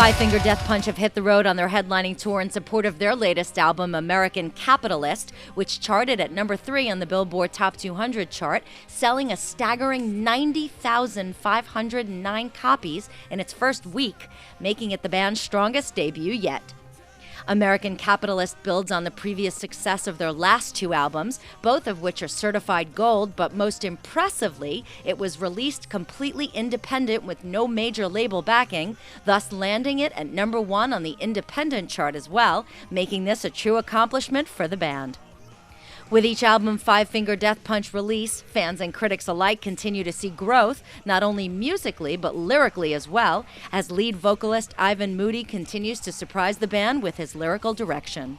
Five Finger Death Punch have hit the road on their headlining tour in support of their latest album, American Capitalist, which charted at number 3 on the Billboard Top 200 chart, selling a staggering 90,509 copies in its first week, making it the band's strongest debut yet. American Capitalist builds on the previous success of their last 2 albums, both of which are certified gold, but most impressively, it was released completely independent with no major label backing, thus landing it at number 1 on the independent chart as well, making this a true accomplishment for the band. With each album Five Finger Death Punch release, fans and critics alike continue to see growth, not only musically but lyrically as well, as lead vocalist Ivan Moody continues to surprise the band with his lyrical direction.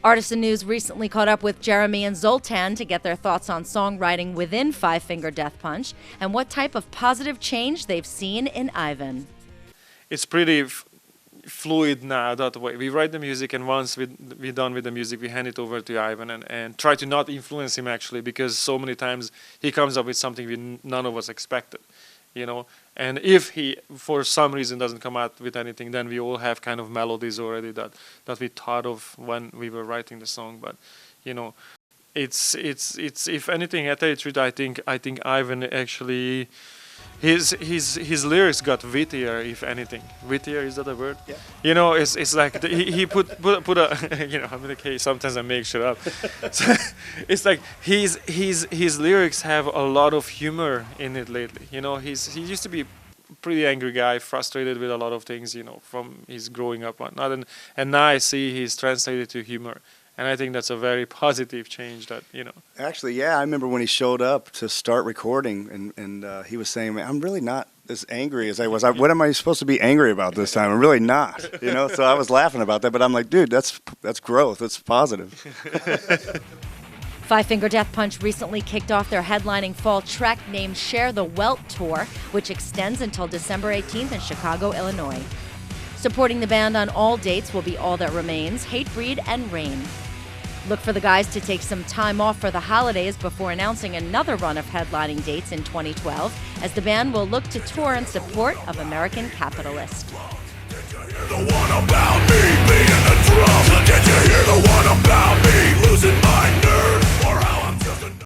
Artisan News recently caught up with Jeremy and Zoltan to get their thoughts on songwriting within Five Finger Death Punch and what type of positive change they've seen in Ivan. It's pretty fluid now that way. We write the music, and once we're done with the music, we hand it over to Ivan and try to not influence him, actually, because so many times he comes up with something none of us expected, you know. And if he for some reason doesn't come out with anything, then we all have kind of melodies already that we thought of when we were writing the song. But you know, it's if anything, I tell you the truth, I think Ivan actually, his lyrics got wittier, if anything. Wittier, is that a word? Yeah. You know, it's like he put a you know, I'm okay, sometimes I make shit up. So it's like his lyrics have a lot of humor in it lately. You know, he used to be a pretty angry guy, frustrated with a lot of things, you know, from his growing up and whatnot, and now I see he's translated to humor. And I think that's a very positive change that, you know. Actually, yeah, I remember when he showed up to start recording, and he was saying, "Man, I'm really not as angry as I was. What am I supposed to be angry about this time? I'm really not." You know, so I was laughing about that, but I'm like, dude, that's growth. That's positive. Five Finger Death Punch recently kicked off their headlining fall trek named Share the Welt Tour, which extends until December 18th in Chicago, Illinois. Supporting the band on all dates will be All That Remains, Hatebreed, and Rain. Look for the guys to take some time off for the holidays before announcing another run of headlining dates in 2012, as the band will look to tour in support of American Capitalist. Did you hear the one about me being a drum? Did you hear the one about me losing